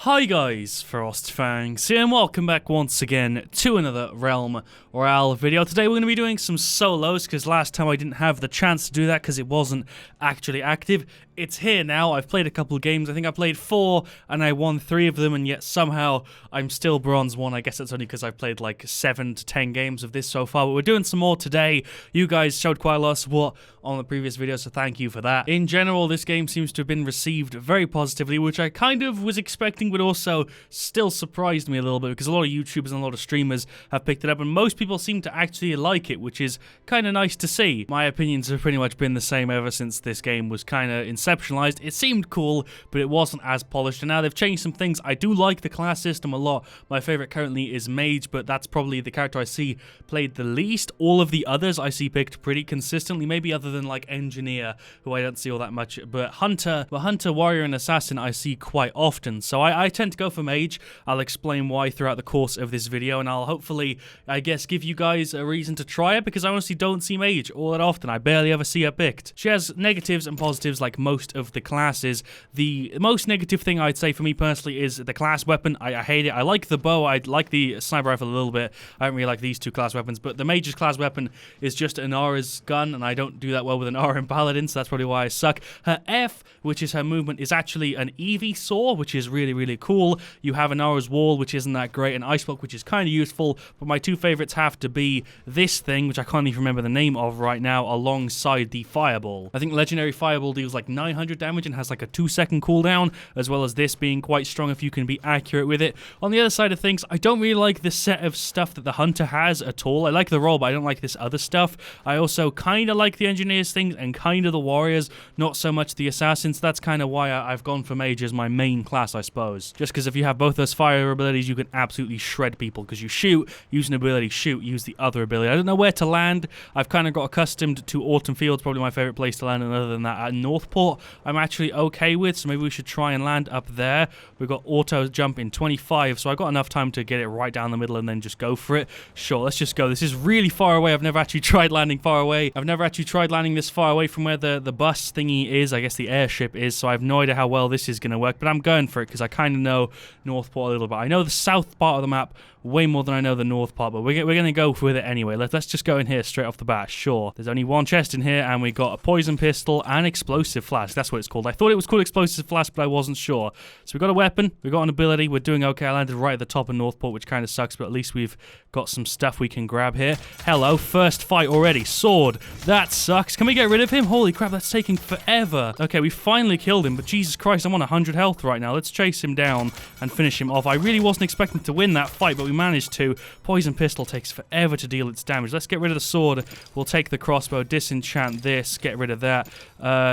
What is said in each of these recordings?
Hi guys, FrostFangs here and welcome back once again to another Realm Royale video. Today we're going to be doing some solos because last time I didn't have the chance to do that because it wasn't actually active. It's here now. I've played a couple of games. I think I played 4 and I won 3 of them, and yet somehow I'm still bronze 1. I guess that's only because I've played like 7 to 10 games of this so far, but we're doing some more today. You guys showed quite a lot of support on the previous video, so thank you for that. In general, this game seems to have been received very positively, which I kind of was expecting, but also still surprised me a little bit because a lot of YouTubers and a lot of streamers have picked it up, and most people seem to actually like it, which is kind of nice to see. My opinions have pretty much been the same ever since this game was kind of inceptionalized. It seemed cool, but it wasn't as polished, and now they've changed some things. I do like the class system a lot. My favorite currently is Mage, but that's probably the character I see played the least. All of the others I see picked pretty consistently, maybe other than like Engineer, who I don't see all that much, but Hunter, Warrior, and Assassin I see quite often, so I tend to go for Mage. I'll explain why throughout the course of this video, and I'll hopefully, I guess, give you guys a reason to try it, because I honestly don't see Mage all that often. I barely ever see her picked. She has negatives and positives like most of the classes. The most negative thing I'd say for me personally is the class weapon. I hate it. I like the bow, I like the sniper rifle a little bit. I don't really like these two class weapons, but the Mage's class weapon is just an Aura's gun, and I don't do that well with an Aura in Paladin, so that's probably why I suck. Her F, which is her movement, is actually an Eevee saw, which is really, really cool. You have an Aura's Wall, which isn't that great, and Ice Block, which is kind of useful, but my two favorites have to be this thing, which I can't even remember the name of right now, alongside the Fireball. I think Legendary Fireball deals like 900 damage and has like a 2-second cooldown, as well as this being quite strong if you can be accurate with it. On the other side of things, I don't really like the set of stuff that the Hunter has at all. I like the roll, but I don't like this other stuff. I also kind of like the Engineers things and kind of the Warriors, not so much the Assassins. That's kind of why I've gone for Mage as my main class, I suppose. Just because if you have both those fire abilities, you can absolutely shred people, because you shoot, use an ability, shoot, use the other ability. I don't know where to land. I've kind of got accustomed to Autumn Fields, probably my favorite place to land, and other than that, at Northport, I'm actually okay with, so maybe we should try and land up there. We've got auto jump in 25, so I got enough time to get it right down the middle and then just go for it. Sure, let's just go. This is really far away. I've never actually tried landing far away. I've never actually tried landing this far away from where the bus thingy is, I guess the airship is, so I have no idea how well this is going to work, but I'm going for it because I kind of know Northport a little bit. I know the south part of the map way more than I know the north part, but we're going to go with it anyway. Let's just go in here straight off the bat. Sure, there's only one chest in here, and we got a poison pistol and explosive flask. That's what it's called. I thought it was called explosive flask, but I wasn't sure. So we got a weapon, we got an ability, we're doing okay. I landed right at the top of Northport, which kind of sucks, but at least we've got some stuff we can grab here. Hello, first fight already. Sword. That sucks. Can we get rid of him? Holy crap, that's taking forever. Okay, we finally killed him, but Jesus Christ, I'm on 100 health right now. Let's chase him down and finish him off. I really wasn't expecting to win that fight, but we managed to. Poison pistol takes forever to deal its damage. Let's get rid of the sword. We'll take the crossbow, disenchant this, get rid of that.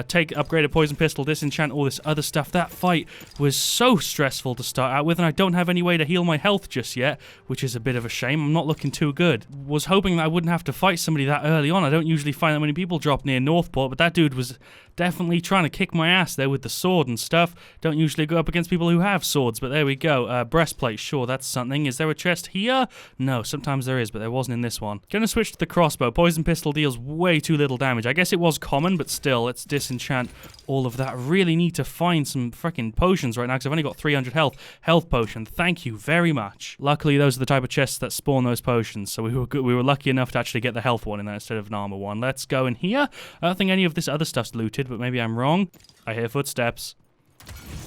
Take upgraded poison pistol, disenchant all this other stuff. That fight was so stressful to start out with, and I don't have any way to heal my health just yet, which is a bit of a shame. I'm not looking too good. Was hoping that I wouldn't have to fight somebody that early on. I don't usually find that many people drop near Northport, but that dude was definitely trying to kick my ass there with the sword and stuff. Don't usually go up against people who have swords, but there we go. Breastplate, sure, that's something. Is there a chest here? No, sometimes there is, but there wasn't in this one. Gonna switch to the crossbow. Poison pistol deals way too little damage. I guess it was common, but still, let's disenchant all of that. Really need to find some freaking potions right now, because I've only got 300 health. Health potion, thank you very much. Luckily, those are the type of chests that spawn those potions, so we were good. We were lucky enough to actually get the health one in there instead of an armor one. Let's go in here. I don't think any of this other stuff's looted, but maybe I'm wrong. I hear footsteps.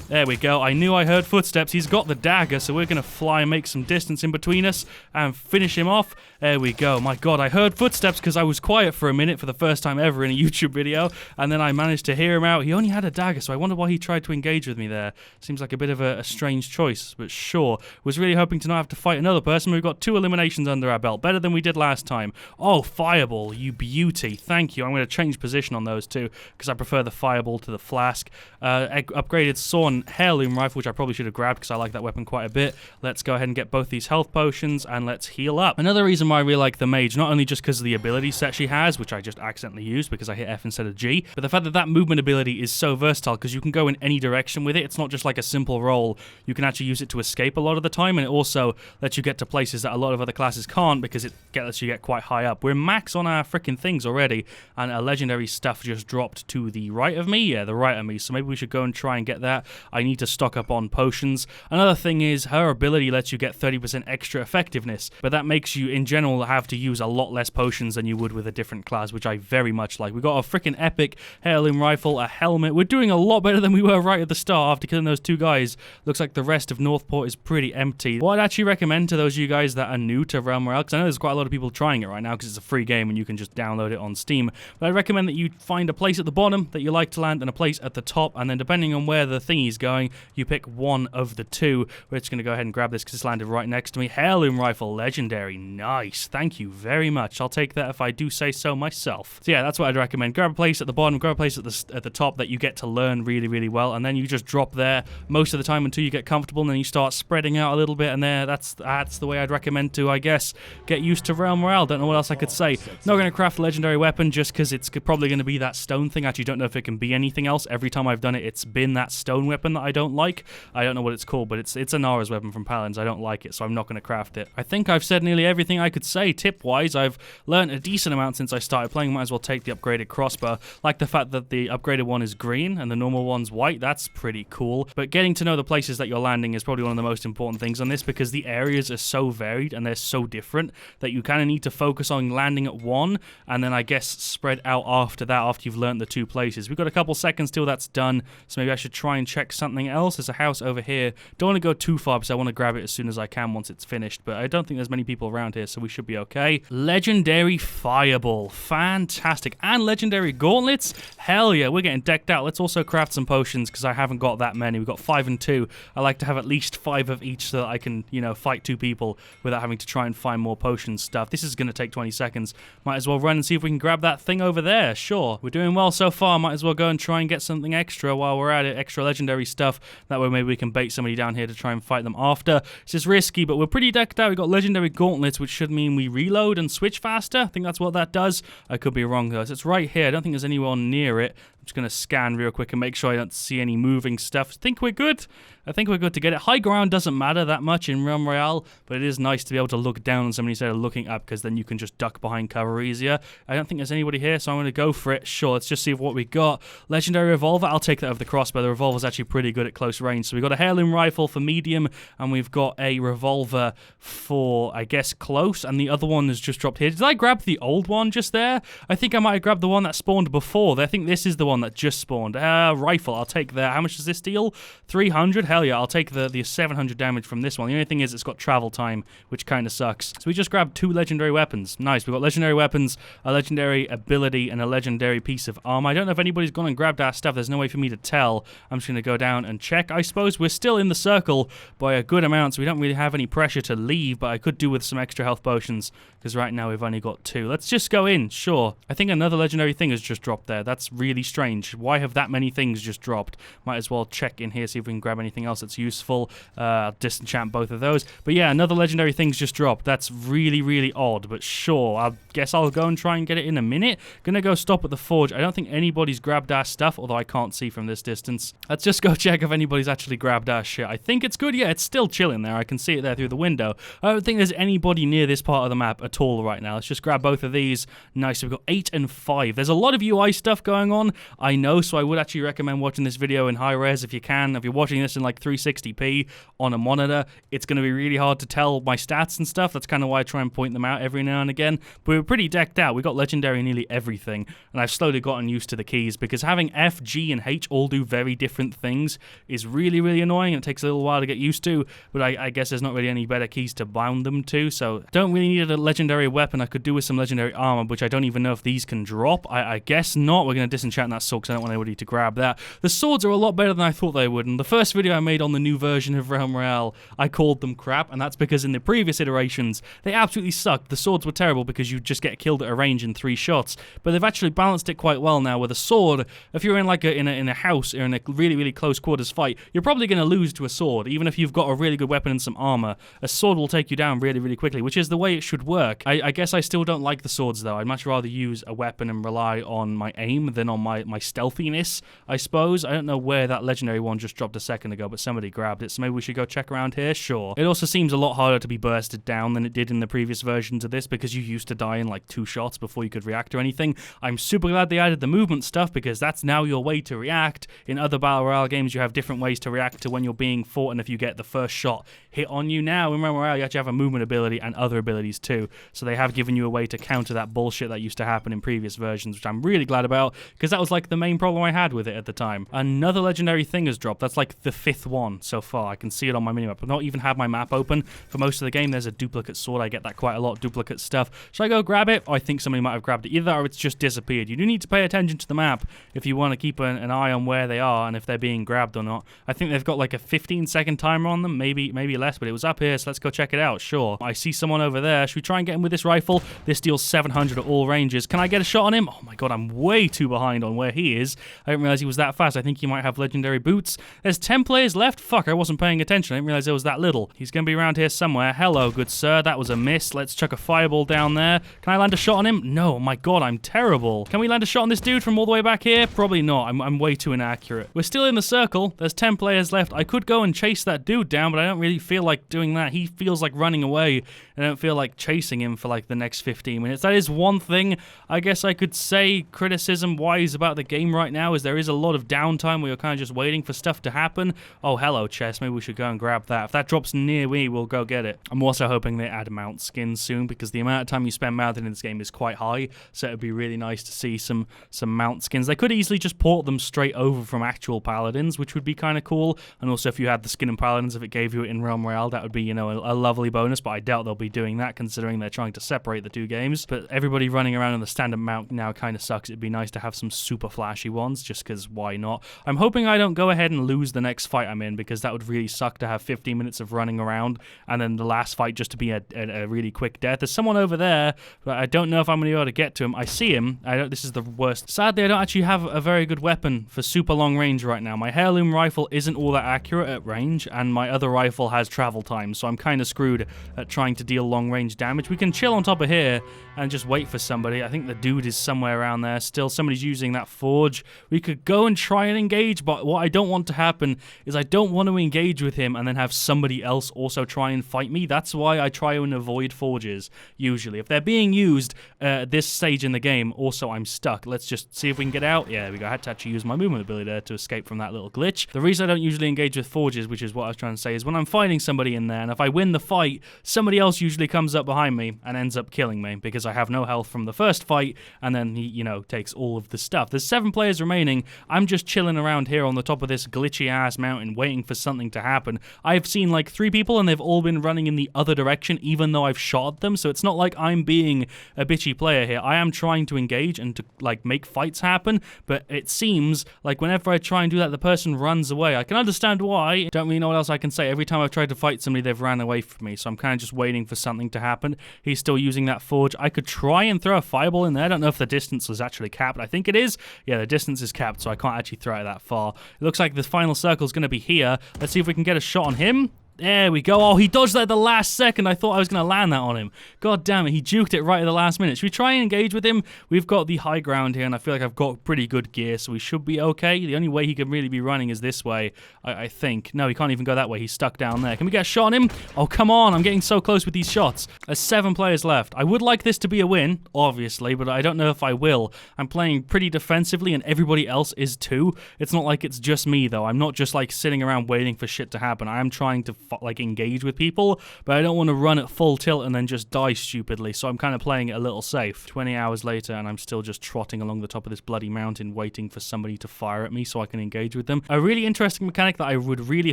There we go. I knew I heard footsteps. He's got the dagger, so we're going to fly and make some distance in between us and finish him off. There we go. My God, I heard footsteps because I was quiet for a minute for the first time ever in a YouTube video, and then I managed to hear him out. He only had a dagger, so I wonder why he tried to engage with me there. Seems like a bit of a strange choice, but sure. Was really hoping to not have to fight another person. We've got 2 eliminations under our belt. Better than we did last time. Oh, Fireball, you beauty. Thank you. I'm going to change position on those two because I prefer the Fireball to the flask. Upgraded Sawn Heirloom Rifle, which I probably should have grabbed because I like that weapon quite a bit. Let's go ahead and get both these health potions and let's heal up. Another reason why I really like the Mage, not only just because of the ability set she has, which I just accidentally used because I hit F instead of G, but the fact that that movement ability is so versatile because you can go in any direction with it. It's not just like a simple roll. You can actually use it to escape a lot of the time, and it also lets you get to places that a lot of other classes can't because it lets you get quite high up. We're max on our freaking things already, and a legendary stuff just dropped to the right of me. Yeah, the right of me. So maybe we should go and try and get that. I need to stock up on potions. Another thing is her ability lets you get 30% extra effectiveness, but that makes you in general have to use a lot less potions than you would with a different class, which I very much like. We got a freaking epic heirloom rifle, a helmet. We're doing a lot better than we were right at the start after killing those two guys. Looks like the rest of Northport is pretty empty. What I'd actually recommend to those of you guys that are new to Realm Royale, because I know there's quite a lot of people trying it right now because it's a free game and you can just download it on Steam, but I recommend that you find a place at the bottom that you like to land and a place at the top, and then depending on where the thingy's going, you pick one of the two. We're just going to go ahead and grab this because it's landed right next to me. Heirloom rifle, legendary, nice. Thank you very much. I'll take that if I do say so myself. So yeah, that's what I'd recommend. Grab a place at the bottom, grab a place at the top that you get to learn really, really well, and then you just drop there most of the time until you get comfortable, and then you start spreading out a little bit, and there, that's the way I'd recommend to, I guess, get used to Realm Royale. Don't know what else I could say. Not going to craft a legendary weapon just because it's probably going to be that stone thing. Actually, don't know if it can be anything else. Every time I've done it, it's been that stone weapon that I don't like. I don't know what it's called, but it's a Nara's weapon from Paladins. I don't like it, so I'm not going to craft it. I think I've said nearly everything I could say tip-wise. I've learned a decent amount since I started playing. Might as well take the upgraded crossbow. Like the fact that the upgraded one is green and the normal one's white. That's pretty cool. But getting to know the places that you're landing is probably one of the most important things on this, because the areas are so varied and they're so different that you kind of need to focus on landing at one and then I guess spread out after that, after you've learned the two places. We've got a couple seconds till that's done, so maybe I should try and check something else. There's a house over here. Don't want to go too far because I want to grab it as soon as I can once it's finished, but I don't think there's many people around here, so we should be okay. Legendary fireball, fantastic. And legendary gauntlets, hell yeah, we're getting decked out. Let's also craft some potions because I haven't got that many. We've got 5 and 2. I like to have at least 5 of each so that I can, you know, fight 2 people without having to try and find more potion stuff. This is going to take 20 seconds. Might as well run and see if we can grab that thing over there. Sure, we're doing well so far. Might as well go and try and get something extra while we're at it. Extra legendary stuff. That way maybe we can bait somebody down here to try and fight them after. It's just risky, but we're pretty decked out. We've got legendary gauntlets, which should mean we reload and switch faster. I think that's what that does. I could be wrong though. So it's right here. I don't think there's anyone near it. I'm just going to scan real quick and make sure I don't see any moving stuff. Think we're good. I think we're good to get it. High ground doesn't matter that much in Realm Royale, but it is nice to be able to look down on somebody instead of looking up, because then you can just duck behind cover easier. I don't think there's anybody here, so I'm going to go for it. Sure, let's just see what we got. Legendary revolver. I'll take that over the crossbow. The revolver's actually pretty good at close range. So we've got a heirloom rifle for medium, and we've got a revolver for, I guess, close, and the other one has just dropped here. Did I grab the old one just there? I think I might have grabbed the one that spawned before. I think this is the one that just spawned. Rifle, I'll take that. How much does this deal? 300? Hell yeah, I'll take the 700 damage from this one. The only thing is it's got travel time, which kind of sucks. So we just grabbed 2 legendary weapons. Nice, we've got legendary weapons, a legendary ability, and a legendary piece of armor. I don't know if anybody's gone and grabbed our stuff. There's no way for me to tell. I'm just going to go down and check. I suppose we're still in the circle by a good amount, so we don't really have any pressure to leave, but I could do with some extra health potions, because right now we've only got 2. Let's just go in, sure. I think another legendary thing has just dropped there. That's really strange. Why have that many things just dropped? Might as well check in here, see if we can grab anything else that's useful. I'll disenchant both of those. But yeah, another legendary thing's just dropped. That's really, really odd, but sure. I guess I'll go and try and get it in a minute. Gonna go stop at the forge. I don't think anybody's grabbed our stuff, although I can't see from this distance. Let's just go check if anybody's actually grabbed our shit. I think it's good. Yeah, it's still chilling there. I can see it there through the window. I don't think there's anybody near this part of the map at all right now. Let's just grab both of these. Nice. So we've got 8 and 5. There's a lot of UI stuff going on, I know, so I would actually recommend watching this video in high res if you can. If you're watching this in like 360p on a monitor, it's going to be really hard to tell my stats and stuff. That's kind of why I try and point them out every now and again. But we're pretty decked out. We got legendary in nearly everything, and I've slowly gotten used to the keys, because having F, G, and H all do very different things is really, really annoying, and it takes a little while to get used to, but I guess there's not really any better keys to bound them to, so don't really need a legendary weapon. I could do with some legendary armor, which I don't even know if these can drop. I guess not. We're going to disenchant that sword because I don't want anybody to grab that. The swords are a lot better than I thought they would, and the first video I made on the new version of Realm Royale, I called them crap, and that's because in the previous iterations, they absolutely sucked. The swords were terrible because you just get killed at a range in 3 shots, but they've actually balanced it quite well now with a sword. If you're in like in a house or in a really, really close quarters fight, you're probably going to lose to a sword, even if you've got a really good weapon and some armor. A sword will take you down really, really quickly, which is the way it should work. I guess I still don't like the swords though. I'd much rather use a weapon and rely on my aim than on my my stealthiness, I suppose. I don't know where that legendary one just dropped a second ago, but somebody grabbed it, so maybe we should go check around here. Sure. It also seems a lot harder to be bursted down than it did in the previous versions of this, because you used to die in like 2 shots before you could react or anything. I'm super glad they added the movement stuff, because that's now your way to react. In other Battle Royale games, you have different ways to react to when you're being fought, and if you get the first shot hit on you. Now in Realm Royale, you actually have a movement ability and other abilities too, so they have given you a way to counter that bullshit that used to happen in previous versions, which I'm really glad about, because that was like the main problem I had with it at the time. Another legendary thing has dropped. That's like the 5th one so far. I can see it on my minimap. I've not even had my map open for most of the game. There's a duplicate sword. I get that quite a lot, duplicate stuff. Should I go grab it? Oh, I think somebody might have grabbed it either, or it's just disappeared. You do need to pay attention to the map if you want to keep an eye on where they are and if they're being grabbed or not. I think they've got like a 15-second timer on them, maybe less, but it was up here, so let's go check it out. Sure. I see someone over there. Should we try and get him with this rifle? This deals 700 at all ranges. Can I get a shot on him? Oh my god, I'm way too behind on where he is. I didn't realize he was that fast. I think he might have legendary boots. There's 10 players left? Fuck, I wasn't paying attention. I didn't realize there was that little. He's going to be around here somewhere. Hello, good sir. That was a miss. Let's chuck a fireball down there. Can I land a shot on him? No, my god, I'm terrible. Can we land a shot on this dude from all the way back here? Probably not. I'm way too inaccurate. We're still in the circle. There's 10 players left. I could go and chase that dude down, but I don't really feel like doing that. He feels like running away. I don't feel like chasing him for like the next 15 minutes. That is one thing I guess I could say criticism-wise about the game right now, is there is a lot of downtime where you're kind of just waiting for stuff to happen. Oh, hello, chest. Maybe we should go and grab that. If that drops near me, we'll go get it. I'm also hoping they add mount skins soon, because the amount of time you spend mounting in this game is quite high, so it'd be really nice to see some mount skins. They could easily just port them straight over from actual paladins, which would be kind of cool. And also, if you had the skin and paladins, if it gave you it in Realm Royale, that would be, you know, a lovely bonus, but I doubt they'll be doing that, considering they're trying to separate the 2 games. But everybody running around in the standard mount now kind of sucks. It'd be nice to have some super flashy ones, just because why not? I'm hoping I don't go ahead and lose the next fight I'm in, because that would really suck to have 15 minutes of running around and then the last fight just to be a really quick death. There's someone over there, but I don't know if I'm going to be able to get to him. I see him. This is the worst. Sadly, I don't actually have a very good weapon for super long range right now. My heirloom rifle isn't all that accurate at range, and my other rifle has travel time, so I'm kind of screwed at trying to deal long range damage. We can chill on top of here and just wait for somebody. I think the dude is somewhere around there still. Somebody's using that forge. We could go and try and engage, but what I don't want to happen is I don't want to engage with him and then have somebody else also try and fight me. That's why I try and avoid forges, usually. If they're being used at this stage in the game, also I'm stuck. Let's just see if we can get out. Yeah, there we go. I had to actually use my movement ability there to escape from that little glitch. The reason I don't usually engage with forges, which is what I was trying to say, is when I'm fighting somebody in there, and if I win the fight, somebody else usually comes up behind me and ends up killing me, because I have no health from the first fight, and then he, you know, takes all of the stuff. There's 7 players remaining. I'm just chilling around here on the top of this glitchy-ass mountain waiting for something to happen. I've seen like 3 people, and they've all been running in the other direction, even though I've shot at them, so it's not like I'm being a bitchy player here. I am trying to engage and to, like, make fights happen, but it seems like whenever I try and do that, the person runs away. I can understand why. Don't really know what else I can say. Every time I've tried to fight somebody, they've ran away from me, so I'm kind of just waiting for something to happen. He's still using that forge. I could try and throw a fireball in there. I don't know if the distance was actually capped. I think it is. Yeah, the distance is capped, so I can't actually throw it that far. It looks like the final circle is going to be here. Let's see if we can get a shot on him. There we go. Oh, he dodged that at the last second. I thought I was going to land that on him. God damn it. He juked it right at the last minute. Should we try and engage with him? We've got the high ground here, and I feel like I've got pretty good gear, so we should be okay. The only way he can really be running is this way, I think. No, he can't even go that way. He's stuck down there. Can we get a shot on him? Oh, come on. I'm getting so close with these shots. There's 7 players left. I would like this to be a win, obviously, but I don't know if I will. I'm playing pretty defensively, and everybody else is too. It's not like it's just me, though. I'm not just, like, sitting around waiting for shit to happen. I am trying to, like, engage with people, but I don't want to run at full tilt and then just die stupidly, so I'm kind of playing it a little safe. 20 hours later, and I'm still just trotting along the top of this bloody mountain waiting for somebody to fire at me so I can engage with them. A really interesting mechanic that I would really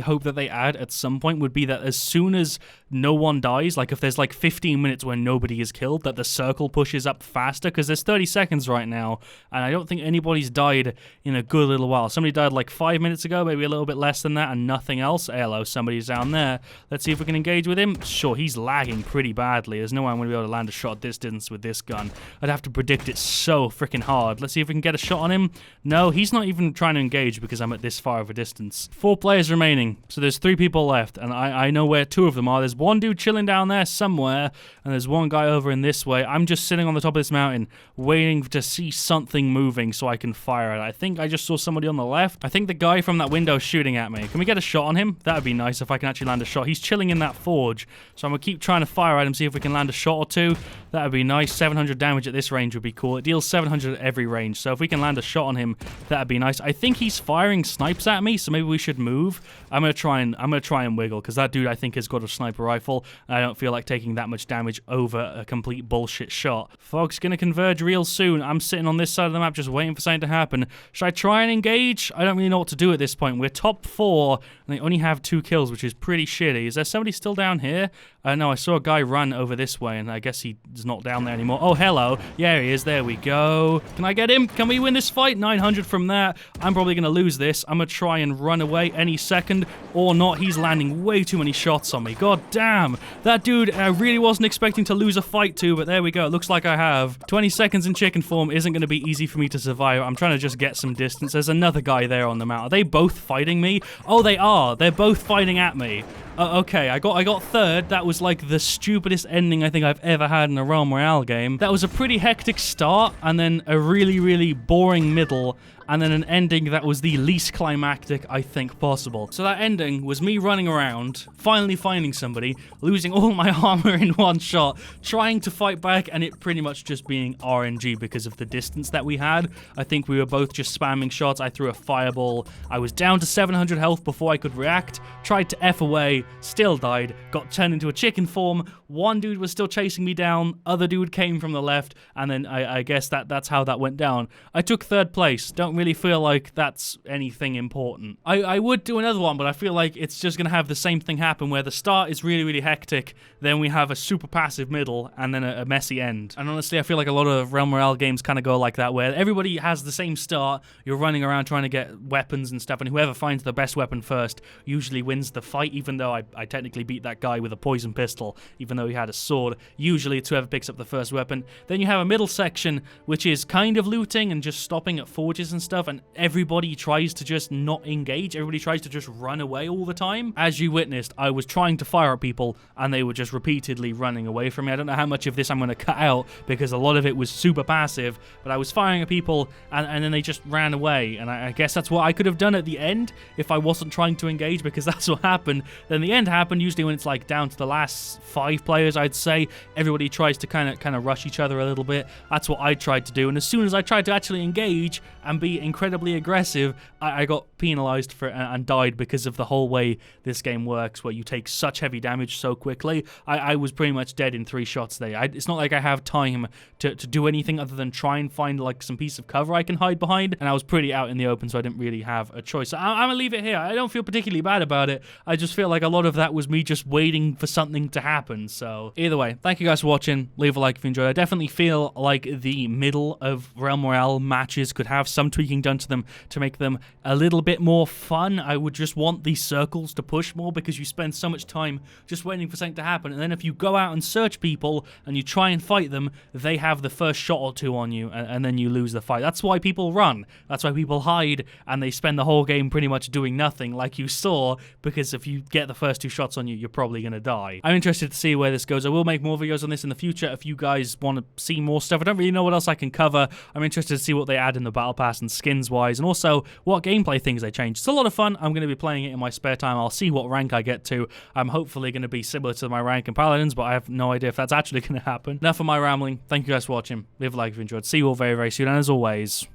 hope that they add at some point would be that as soon as no one dies, like if there's like 15 minutes where nobody is killed, that the circle pushes up faster, because there's 30 seconds right now, and I don't think anybody's died in a good little while. Somebody died like 5 minutes ago, maybe a little bit less than that, and nothing else. Hello, somebody's down there. there. Let's see if we can engage with him. Sure, he's lagging pretty badly. There's no way I'm going to be able to land a shot at this distance with this gun. I'd have to predict it so freaking hard. Let's see if we can get a shot on him. No, he's not even trying to engage because I'm at this far of a distance. 4 players remaining, so there's 3 people left, and I know where 2 of them are. There's one dude chilling down there somewhere, and there's one guy over in this way. I'm just sitting on the top of this mountain, waiting to see something moving so I can fire it. I think I just saw somebody on the left. I think the guy from that window is shooting at me. Can we get a shot on him? That would be nice if I can actually land a shot. He's chilling in that forge, so I'm going to keep trying to fire at him, see if we can land a shot or 2. That would be nice. 700 damage at this range would be cool. It deals 700 at every range, so if we can land a shot on him, that would be nice. I think he's firing snipes at me, so maybe we should move. I'm going to try and wiggle, because that dude I think has got a sniper rifle, and I don't feel like taking that much damage over a complete bullshit shot. Fog's going to converge real soon. I'm sitting on this side of the map just waiting for something to happen. Should I try and engage? I don't really know what to do at this point. We're top 4, and they only have 2 kills, which is pretty shitty. Is there somebody still down here? No, I saw a guy run over this way, and I guess he's not down there anymore. Oh, hello. Yeah, he is. There we go. Can I get him? Can we win this fight? 900 from that. I'm probably going to lose this. I'm going to try and run away any second, or not. He's landing way too many shots on me. God damn. That dude, I really wasn't expecting to lose a fight to, but there we go. It looks like I have. 20 seconds in chicken form isn't going to be easy for me to survive. I'm trying to just get some distance. There's another guy there on the mount. Are they both fighting me? Oh, they are. They're both fighting at me. Okay, I got third. That was like the stupidest ending I think I've ever had in a Realm Royale game. That was a pretty hectic start, and then a really, really boring middle, and then an ending that was the least climactic I think possible. So that ending was me running around, finally finding somebody, losing all my armor in one shot, trying to fight back, and it pretty much just being RNG because of the distance that we had. I think we were both just spamming shots. I threw a fireball. I was down to 700 health before I could react, tried to F away, still died, got turned into a chicken form. One dude was still chasing me down, other dude came from the left, and then I guess that's how that went down. I took 3rd place. Don't really feel like that's anything important. I would do another one, but I feel like it's just gonna have the same thing happen where the start is really, really hectic, then we have a super passive middle, and then a messy end. And honestly, I feel like a lot of Realm Royale games kind of go like that, where everybody has the same start, you're running around trying to get weapons and stuff, and whoever finds the best weapon first usually wins the fight, even though I technically beat that guy with a poison pistol, even though he had a sword. Usually it's whoever picks up the first weapon. Then you have a middle section, which is kind of looting and just stopping at forges and stuff, and everybody tries to just not engage. Everybody tries to just run away all the time. As you witnessed, I was trying to fire at people, and they were just repeatedly running away from me. I don't know how much of this I'm going to cut out, because a lot of it was super passive, but I was firing at people, and then they just ran away, and I guess that's what I could have done at the end if I wasn't trying to engage, because that's what happened. Then the end happened, usually when it's like down to the last 5 players, I'd say. Everybody tries to kind of rush each other a little bit. That's what I tried to do, and as soon as I tried to actually engage and be incredibly aggressive, I got penalized for it and died because of the whole way this game works, where you take such heavy damage so quickly. I was pretty much dead in 3 shots there. It's not like I have time to do anything other than try and find like some piece of cover I can hide behind, and I was pretty out in the open, so I didn't really have a choice. So I'm gonna leave it here. I don't feel particularly bad about it. I just feel like a lot of that was me just waiting for something to happen. So either way, thank you guys for watching. Leave a like if you enjoyed. I definitely feel like the middle of Realm Royale matches could have some tweaking done to them to make them a little bit more fun. I would just want these circles to push more, because you spend so much time just waiting for something to happen, and then if you go out and search people and you try and fight them, they have the first shot or 2 on you, and then you lose the fight. That's why people run. That's why people hide, and they spend the whole game pretty much doing nothing, like you saw, because if you get the first 2 shots on you, you're probably going to die. I'm interested to see where this goes. I will make more videos on this in the future if you guys want to see more stuff. I don't really know what else I can cover. I'm interested to see what they add in the Battle Pass and skins-wise, and also what gameplay things they change. It's a lot of fun. I'm going to be playing it in my spare time. I'll see what rank I get to. I'm hopefully going to be similar to my rank in Paladins, but I have no idea if that's actually going to happen. Enough of my rambling. Thank you guys for watching. Leave a like if you enjoyed. See you all very, very soon, and as always,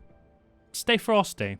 stay frosty.